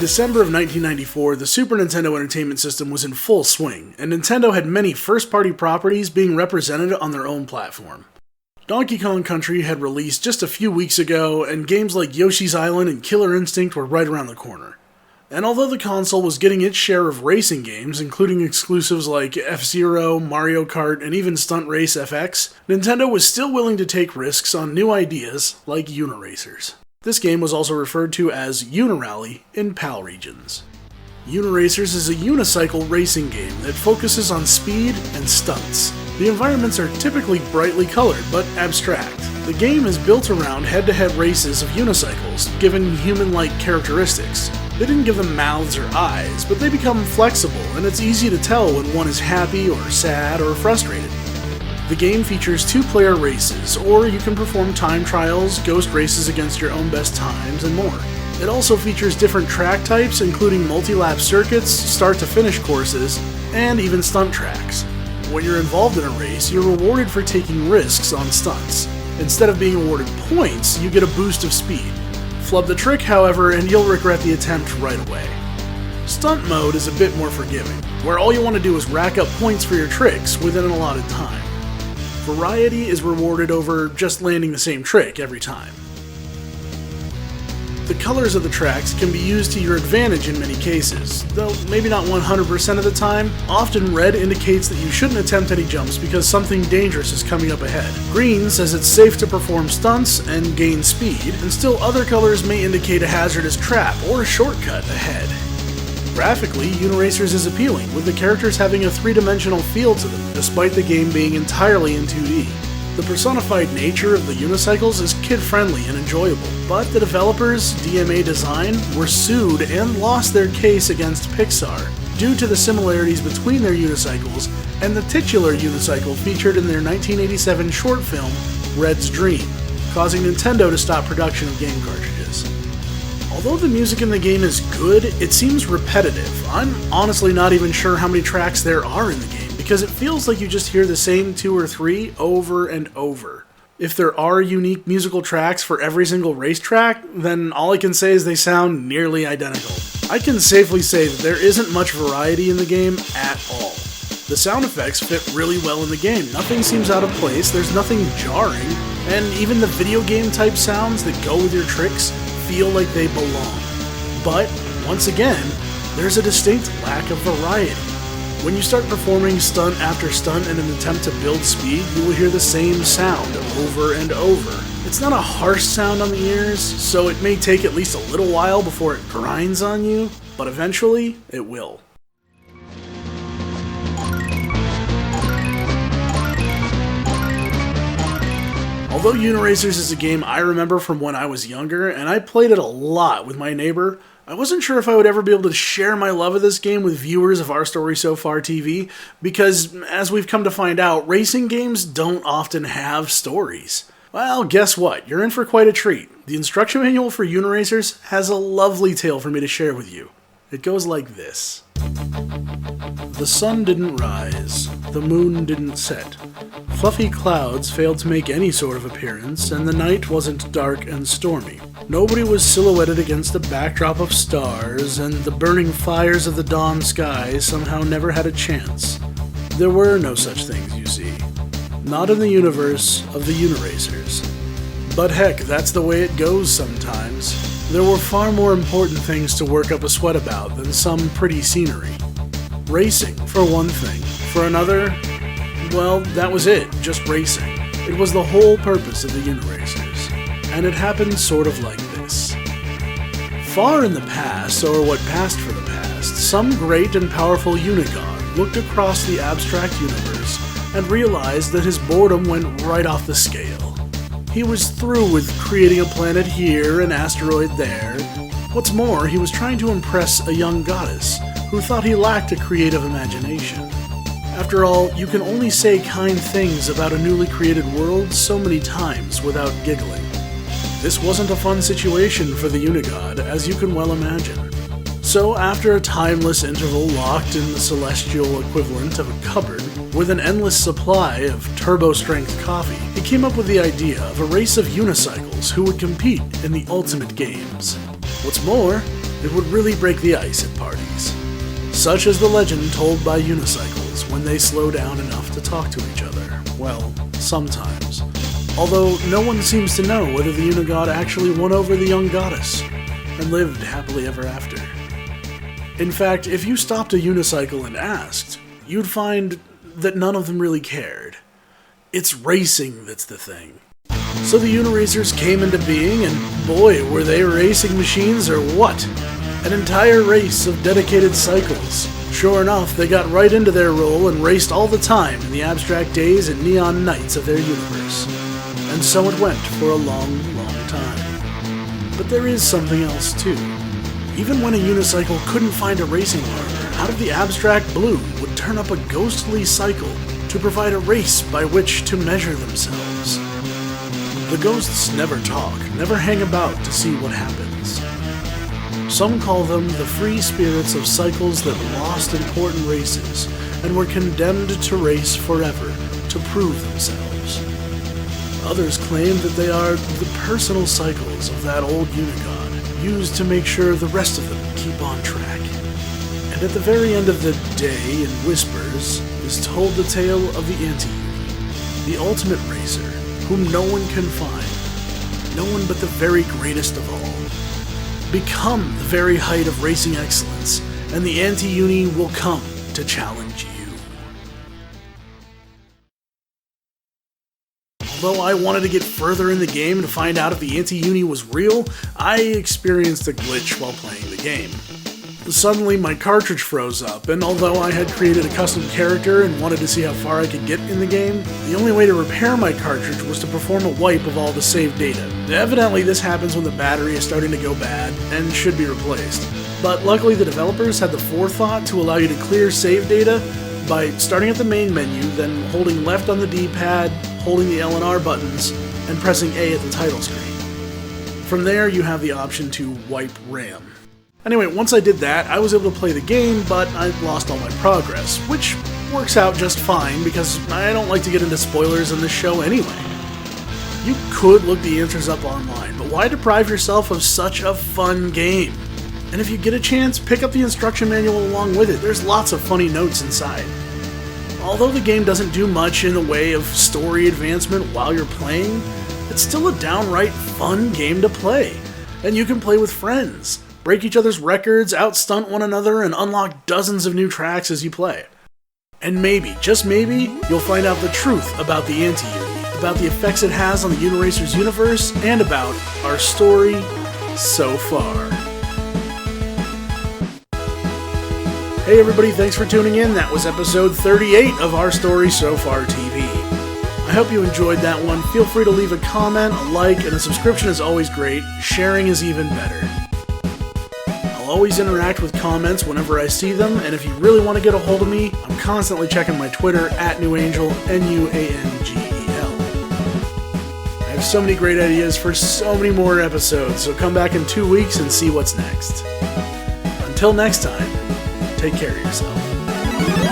December of 1994, the Super Nintendo Entertainment System was in full swing, and Nintendo had many first-party properties being represented on their own platform. Donkey Kong Country had released just a few weeks ago, and games like Yoshi's Island and Killer Instinct were right around the corner. And although the console was getting its share of racing games, including exclusives like F-Zero, Mario Kart, and even Stunt Race FX, Nintendo was still willing to take risks on new ideas like Uniracers. This game was also referred to as Unirally in PAL regions. Uniracers is a unicycle racing game that focuses on speed and stunts. The environments are typically brightly colored, but abstract. The game is built around head-to-head races of unicycles, given human-like characteristics. They didn't give them mouths or eyes, but they become flexible, and it's easy to tell when one is happy or sad or frustrated. The game features 2-player races, or you can perform time trials, ghost races against your own best times, and more. It also features different track types, including multi-lap circuits, start-to-finish courses, and even stunt tracks. When you're involved in a race, you're rewarded for taking risks on stunts. Instead of being awarded points, you get a boost of speed. Flub the trick, however, and you'll regret the attempt right away. Stunt mode is a bit more forgiving, where all you want to do is rack up points for your tricks within an allotted time. Variety is rewarded over just landing the same trick every time. The colors of the tracks can be used to your advantage in many cases, though maybe not 100% of the time. Often red indicates that you shouldn't attempt any jumps because something dangerous is coming up ahead. Green says it's safe to perform stunts and gain speed, and still other colors may indicate a hazardous trap or a shortcut ahead. Graphically, Uniracers is appealing, with the characters having a 3-dimensional feel to them, despite the game being entirely in 2D. The personified nature of the unicycles is kid-friendly and enjoyable, but the developers, DMA Design, were sued and lost their case against Pixar due to the similarities between their unicycles and the titular unicycle featured in their 1987 short film, Red's Dream, causing Nintendo to stop production of game cartridges. Although the music in the game is good, it seems repetitive. I'm honestly not even sure how many tracks there are in the game, because it feels like you just hear the same 2 or 3 over and over. If there are unique musical tracks for every single racetrack, then all I can say is they sound nearly identical. I can safely say that there isn't much variety in the game at all. The sound effects fit really well in the game, nothing seems out of place, there's nothing jarring, and even the video game type sounds that go with your tricks feel like they belong. But, once again, there's a distinct lack of variety. When you start performing stunt after stunt in an attempt to build speed, you will hear the same sound over and over. It's not a harsh sound on the ears, so it may take at least a little while before it grinds on you, but eventually, it will. Although Uniracers is a game I remember from when I was younger, and I played it a lot with my neighbor, I wasn't sure if I would ever be able to share my love of this game with viewers of Our Story So Far TV, because, as we've come to find out, racing games don't often have stories. Well, guess what? You're in for quite a treat. The instruction manual for Uniracers has a lovely tale for me to share with you. It goes like this. The sun didn't rise, the moon didn't set. Fluffy clouds failed to make any sort of appearance, and the night wasn't dark and stormy. Nobody was silhouetted against a backdrop of stars, and the burning fires of the dawn sky somehow never had a chance. There were no such things, you see. Not in the universe of the Uniracers. But heck, that's the way it goes sometimes. There were far more important things to work up a sweat about than some pretty scenery. Racing, for one thing. For another, well, that was it, just racing. It was the whole purpose of the Uniracers. And it happened sort of like this. Far in the past, or what passed for the past, some great and powerful unigod looked across the abstract universe and realized that his boredom went right off the scale. He was through with creating a planet here, an asteroid there. What's more, he was trying to impress a young goddess who thought he lacked a creative imagination. After all, you can only say kind things about a newly created world so many times without giggling. This wasn't a fun situation for the unigod, as you can well imagine. So after a timeless interval locked in the celestial equivalent of a cupboard, with an endless supply of turbo-strength coffee, he came up with the idea of a race of unicycles who would compete in the ultimate games. What's more, it would really break the ice at parties. Such is the legend told by unicycles when they slow down enough to talk to each other. Well, sometimes. Although no one seems to know whether the Unigod actually won over the young goddess and lived happily ever after. In fact, if you stopped a unicycle and asked, you'd find that none of them really cared. It's racing that's the thing. So the Uniracers came into being, and boy, were they racing machines or what? An entire race of dedicated cycles. Sure enough, they got right into their role and raced all the time in the abstract days and neon nights of their universe. And so it went for a long, long time. But there is something else too. Even when a unicycle couldn't find a racing partner, out of the abstract blue would turn up a ghostly cycle to provide a race by which to measure themselves. The ghosts never talk, never hang about to see what happens. Some call them the free spirits of cycles that lost important races and were condemned to race forever to prove themselves. Others claim that they are the personal cycles of that old Unigod, used to make sure the rest of them keep on track. And at the very end of the day, in whispers, is told the tale of the Anti-Uni, the ultimate racer, whom no one can find, no one but the very greatest of all. Become the very height of racing excellence, and the Anti-Uni will come to challenge you. Although I wanted to get further in the game to find out if the Anti-Uni was real, I experienced a glitch while playing the game. Suddenly my cartridge froze up, and although I had created a custom character and wanted to see how far I could get in the game, the only way to repair my cartridge was to perform a wipe of all the saved data. Evidently this happens when the battery is starting to go bad and should be replaced. But luckily the developers had the forethought to allow you to clear save data by starting at the main menu, then holding left on the D-pad, holding the L and R buttons, and pressing A at the title screen. From there you have the option to wipe RAM. Anyway, once I did that, I was able to play the game, but I lost all my progress, which works out just fine because I don't like to get into spoilers in this show anyway. You could look the answers up online, but why deprive yourself of such a fun game? And if you get a chance, pick up the instruction manual along with it. There's lots of funny notes inside. Although the game doesn't do much in the way of story advancement while you're playing, it's still a downright fun game to play. And you can play with friends, break each other's records, outstunt one another, and unlock dozens of new tracks as you play. And maybe, just maybe, you'll find out the truth about the Anti-Uni, about the effects it has on the Uniracers universe, and about our story so far. Hey everybody, thanks for tuning in. That was episode 38 of Our Story So Far TV. I hope you enjoyed that one. Feel free to leave a comment, a like, and a subscription is always great. Sharing is even better. I'll always interact with comments whenever I see them, and if you really want to get a hold of me, I'm constantly checking my Twitter @NewAngel, NUANGEL. I have so many great ideas for so many more episodes, so come back in 2 weeks and see what's next. Until next time, take care of yourself.